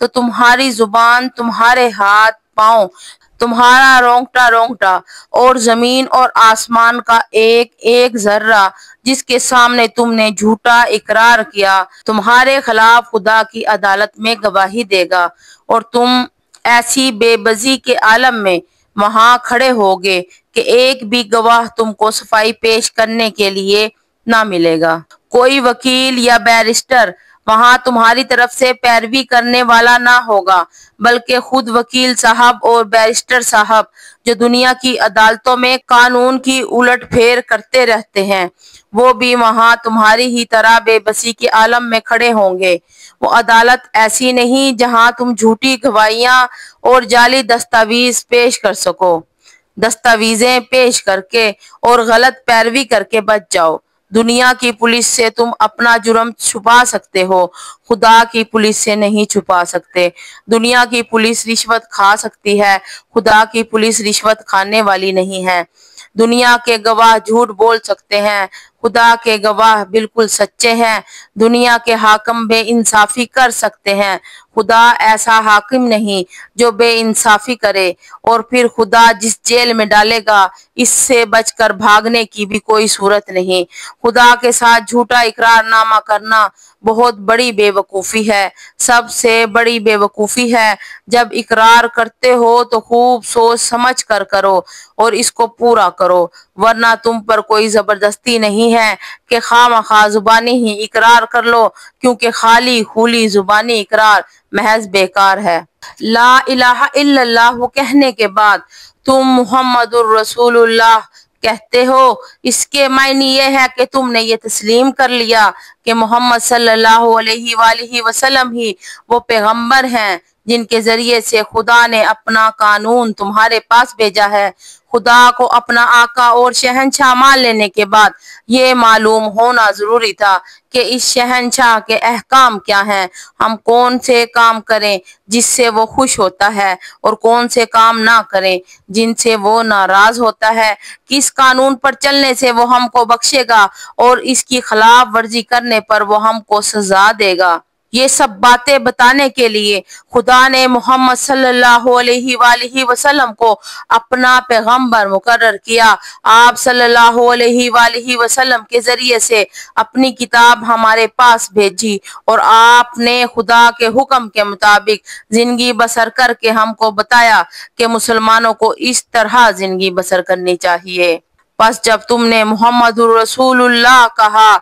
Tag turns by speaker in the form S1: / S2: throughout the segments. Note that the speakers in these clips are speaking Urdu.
S1: تو تمہاری زبان، تمہارے ہاتھ پاؤں، تمہارا رونگٹا رونگٹا اور زمین اور آسمان کا ایک ایک ذرہ جس کے سامنے تم نے جھوٹا اقرار کیا تمہارے خلاف خدا کی عدالت میں گواہی دے گا، اور تم ایسی بے بسی کے عالم میں وہاں کھڑے ہوگے کہ ایک بھی گواہ تم کو صفائی پیش کرنے کے لیے نہ ملے گا۔ کوئی وکیل یا بیرسٹر وہاں تمہاری طرف سے پیروی کرنے والا نہ ہوگا، بلکہ خود وکیل صاحب اور بیرسٹر صاحب جو دنیا کی عدالتوں میں قانون کی الٹ پھیر کرتے رہتے ہیں، وہ بھی وہاں تمہاری ہی طرح بے بسی کے عالم میں کھڑے ہوں گے۔ وہ عدالت ایسی نہیں جہاں تم جھوٹی گواہیاں اور جعلی دستاویز پیش کر سکو۔ دستاویزیں پیش کر کے اور غلط پیروی کر کے بچ جاؤ۔ دنیا کی پولیس سے تم اپنا جرم چھپا سکتے ہو، خدا کی پولیس سے نہیں چھپا سکتے۔ دنیا کی پولیس رشوت کھا سکتی ہے، خدا کی پولیس رشوت کھانے والی نہیں ہے۔ دنیا کے گواہ جھوٹ بول سکتے ہیں، خدا کے گواہ بالکل سچے ہیں۔ دنیا کے حاکم بے انصافی کر سکتے ہیں، خدا ایسا حاکم نہیں جو بے انصافی کرے، اور پھر خدا جس جیل میں ڈالے گا اس سے بچ کر بھاگنے کی بھی کوئی صورت نہیں۔ خدا کے ساتھ جھوٹا اقرار نامہ کرنا بہت بڑی بے وقوفی ہے، سب سے بڑی بے وقوفی ہے۔ جب اقرار کرتے ہو تو خوب سوچ سمجھ کر کرو اور اس کو پورا کرو، ورنہ تم پر کوئی زبردستی نہیں ہے کہ خواہ مخواہ زبانی ہی اقرار کر لو، کیونکہ خالی خولی زبانی اقرار محض بیکار ہے۔ لا الہ الا اللہ کہنے کے بعد تم محمد الرسول اللہ کہتے ہو، اس کے معنی یہ ہے کہ تم نے یہ تسلیم کر لیا کہ محمد صلی اللہ علیہ وآلہ وسلم ہی وہ پیغمبر ہیں جن کے ذریعے سے خدا نے اپنا قانون تمہارے پاس بھیجا ہے۔ خدا کو اپنا آقا اور شہنشاہ مان لینے کے بعد یہ معلوم ہونا ضروری تھا کہ اس شہنشاہ کے احکام کیا ہیں، ہم کون سے کام کریں جس سے وہ خوش ہوتا ہے اور کون سے کام نہ کریں جن سے وہ ناراض ہوتا ہے، کس قانون پر چلنے سے وہ ہم کو بخشے گا اور اس کی خلاف ورزی کرنے پر وہ ہم کو سزا دے گا۔ یہ سب باتیں بتانے کے لیے خدا نے محمد صلی اللہ علیہ وآلہ وسلم کو اپنا پیغمبر مقرر کیا۔ آپ صلی اللہ علیہ وآلہ وسلم کے ذریعے سے اپنی کتاب ہمارے پاس بھیجی اور آپ نے خدا کے حکم کے مطابق زندگی بسر کر کے ہم کو بتایا کہ مسلمانوں کو اس طرح زندگی بسر کرنی چاہیے۔ پس جب تم نے محمد الرسول اللہ کہا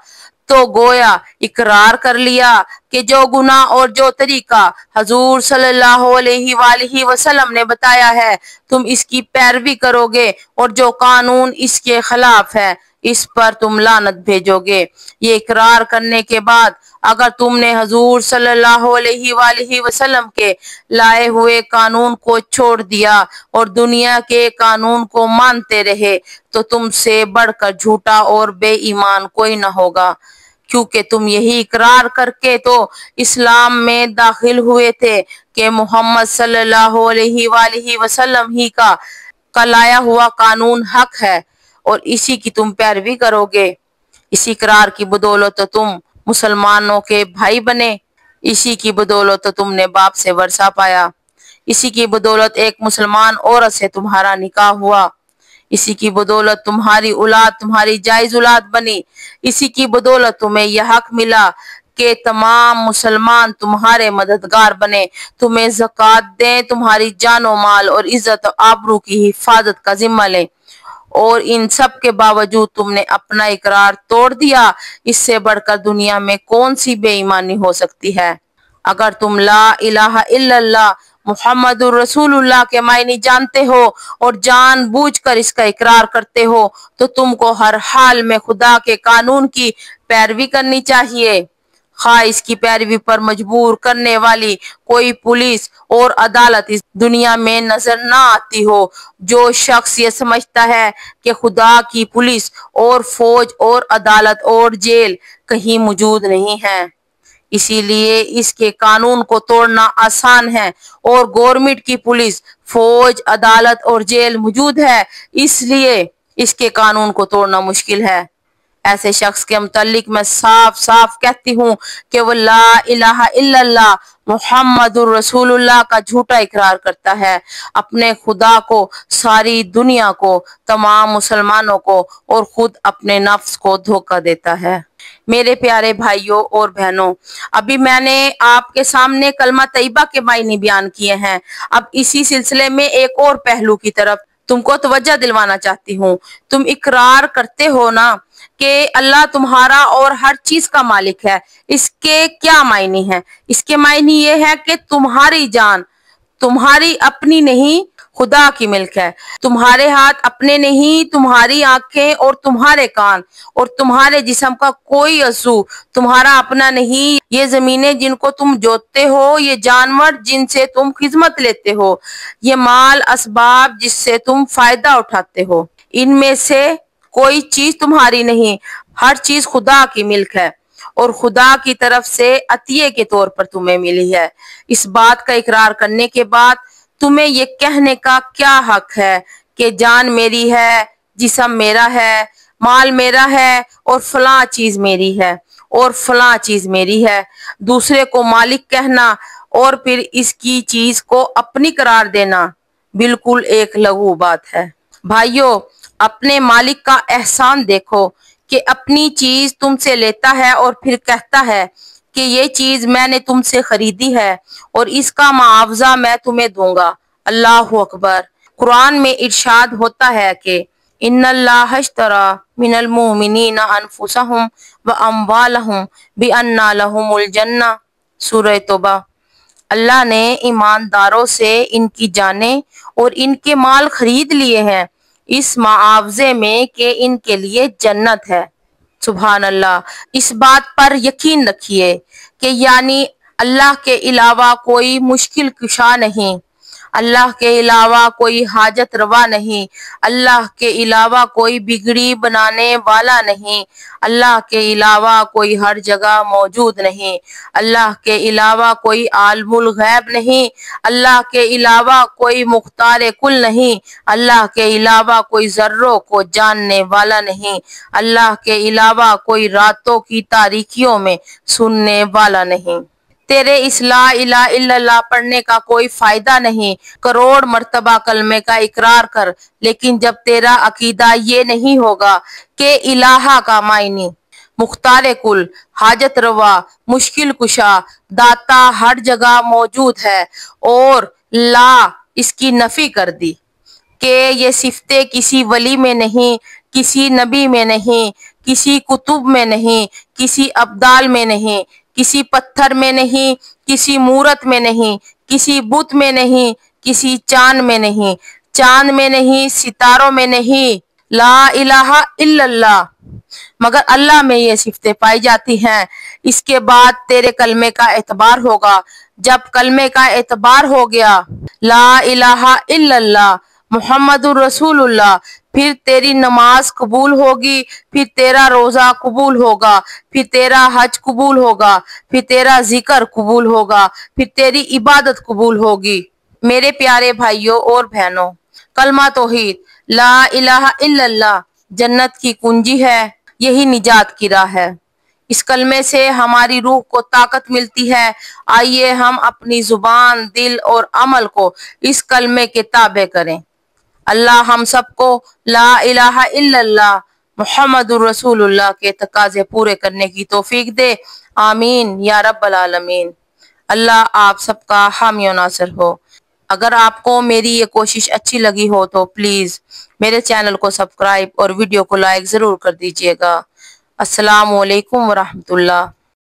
S1: تو گویا اقرار کر لیا کہ جو گناہ اور جو طریقہ حضور صلی اللہ علیہ وآلہ وسلم نے بتایا ہے تم اس کی پیروی کرو گے، اور جو قانون اس کے خلاف ہے اس پر تم لعنت بھیجو گے۔ یہ اقرار کرنے کے بعد اگر تم نے حضور صلی اللہ علیہ وآلہ وسلم کے لائے ہوئے قانون کو چھوڑ دیا اور دنیا کے قانون کو مانتے رہے تو تم سے بڑھ کر جھوٹا اور بے ایمان کوئی نہ ہوگا، کیونکہ تم یہی اقرار کر کے تو اسلام میں داخل ہوئے تھے کہ محمد صلی اللہ علیہ وآلہ وسلم ہی کا لایا ہوا قانون حق ہے اور اسی کی تم پیروی کرو گے۔ اسی اقرار کی بدولت تم مسلمانوں کے بھائی بنے، اسی کی بدولت تم نے باپ سے ورثہ پایا، اسی کی بدولت ایک مسلمان عورت سے تمہارا نکاح ہوا، اسی کی بدولت تمہاری اولاد تمہاری جائز اولاد بنی، اسی کی بدولت تمہیں یہ حق ملا کہ تمام مسلمان تمہارے مددگار بنے، تمہیں زکوٰۃ دیں، تمہاری جان و مال اور عزت و آبرو کی حفاظت کا ذمہ لیں، اور ان سب کے باوجود تم نے اپنا اقرار توڑ دیا۔ اس سے بڑھ کر دنیا میں کون سی بے ایمانی ہو سکتی ہے؟ اگر تم لا الہ الا اللہ محمد الرسول اللہ کے معنی جانتے ہو اور جان بوجھ کر اس کا اقرار کرتے ہو تو تم کو ہر حال میں خدا کے قانون کی پیروی کرنی چاہیے، خواہ اس کی پیروی پر مجبور کرنے والی کوئی پولیس اور عدالت اس دنیا میں نظر نہ آتی ہو۔ جو شخص یہ سمجھتا ہے کہ خدا کی پولیس اور فوج اور عدالت اور جیل کہیں موجود نہیں ہے، اسی لیے اس کے قانون کو توڑنا آسان ہے، اور گورنمنٹ کی پولیس، فوج، عدالت اور جیل موجود ہے، اس لیے اس کے قانون کو توڑنا مشکل ہے۔ ایسے شخص کے متعلق میں صاف صاف کہتی ہوں کہ وہ لا الہ الا اللہ محمد الرسول اللہ کا جھوٹا اقرار کرتا ہے، اپنے خدا کو، ساری دنیا کو، تمام مسلمانوں کو اور خود اپنے نفس کو دھوکہ دیتا ہے۔ میرے پیارے بھائیوں اور بہنوں، ابھی میں نے آپ کے سامنے کلمہ طیبہ کے معنی بیان کیے ہیں۔ اب اسی سلسلے میں ایک اور پہلو کی طرف تم کو توجہ دلوانا چاہتی ہوں۔ تم اقرار کرتے ہو نا کہ اللہ تمہارا اور ہر چیز کا مالک ہے۔ اس کے کیا معنی ہے؟ اس کے معنی یہ ہے کہ تمہاری جان تمہاری اپنی نہیں، خدا کی ملک ہے۔ تمہارے ہاتھ اپنے نہیں، تمہاری آنکھیں اور تمہارے کان اور تمہارے جسم کا کوئی عضو تمہارا اپنا نہیں۔ یہ زمینیں جن کو تم جوتتے ہو، یہ جانور جن سے تم خدمت لیتے ہو، یہ مال اسباب جس سے تم فائدہ اٹھاتے ہو، ان میں سے کوئی چیز تمہاری نہیں، ہر چیز خدا کی ملک ہے اور خدا کی طرف سے عطیے کے طور پر تمہیں ملی ہے۔ اس بات کا اقرار کرنے کے بعد تمہیں یہ کہنے کا کیا حق ہے کہ جان میری ہے، جسم میرا ہے، مال میرا ہے اور فلاں چیز میری ہے اور فلاں چیز میری ہے؟ دوسرے کو مالک کہنا اور پھر اس کی چیز کو اپنی قرار دینا بالکل ایک لغو بات ہے۔ بھائیو، اپنے مالک کا احسان دیکھو کہ اپنی چیز تم سے لیتا ہے اور پھر کہتا ہے کہ یہ چیز میں نے تم سے خریدی ہے اور اس کا معاوضہ میں تمہیں دوں گا۔ اللہ اکبر۔ قرآن میں ارشاد ہوتا ہے کہ ان اللہ اشتری من المؤمنین انفسهم واموالهم بان لهم الجنہ، سورہ توبہ۔ اللہ نے ایمانداروں سے ان کی جانیں اور ان کے مال خرید لیے ہیں اس معاوضے میں کہ ان کے لیے جنت ہے۔ سبحان اللہ۔ اس بات پر یقین رکھیے کہ یعنی اللہ کے علاوہ کوئی مشکل کشا نہیں، اللہ کے علاوہ کوئی حاجت روا نہیں، اللہ کے علاوہ کوئی بگڑی بنانے والا نہیں، اللہ کے علاوہ کوئی ہر جگہ موجود نہیں، اللہ کے علاوہ کوئی عالم الغیب نہیں، اللہ کے علاوہ کوئی مختار کل نہیں، اللہ کے علاوہ کوئی ذروں کو جاننے والا نہیں، اللہ کے علاوہ کوئی راتوں کی تاریکیوں میں سننے والا نہیں۔ تیرے اس لا الہ الا اللہ پڑھنے کا کوئی فائدہ نہیں، کروڑ مرتبہ کلمے کا اقرار کر، لیکن جب تیرا عقیدہ یہ نہیں ہوگا کہ الہ کا معنی مختار کل، حاجت روا، مشکل کشا، داتا ہر جگہ موجود ہے اور لا اس کی نفی کر دی کہ یہ صفتیں کسی ولی میں نہیں، کسی نبی میں نہیں، کسی کتب میں نہیں، کسی ابدال میں نہیں، کسی پتھر میں نہیں، کسی مورت میں نہیں، کسی بت میں نہیں، کسی چاند میں نہیں، چاند میں نہیں، ستاروں میں نہیں، لا الہ الا اللہ، مگر اللہ میں یہ صفتیں پائی جاتی ہیں۔ اس کے بعد تیرے کلمے کا اعتبار ہوگا۔ جب کلمے کا اعتبار ہو گیا، لا الہ الا اللہ محمد الرسول اللہ، پھر تیری نماز قبول ہوگی، پھر تیرا روزہ قبول ہوگا، پھر تیرا حج قبول ہوگا، پھر تیرا ذکر قبول ہوگا، پھر تیری عبادت قبول ہوگی۔ میرے پیارے بھائیوں اور بہنوں، کلمہ توحید لا الہ الا اللہ جنت کی کنجی ہے، یہی نجات کی راہ ہے۔ اس کلمے سے ہماری روح کو طاقت ملتی ہے۔ آئیے ہم اپنی زبان، دل اور عمل کو اس کلمے کے تابع کریں۔ اللہ ہم سب کو لا الہ الا اللہ محمد الرسول اللہ کے تقاضے پورے کرنے کی توفیق دے، آمین یا رب العالمین۔ اللہ آپ سب کا حامی و ناصر ہو۔ اگر آپ کو میری یہ کوشش اچھی لگی ہو تو پلیز میرے چینل کو سبسکرائب اور ویڈیو کو لائک ضرور کر دیجیے گا۔ السلام علیکم ورحمۃ اللہ۔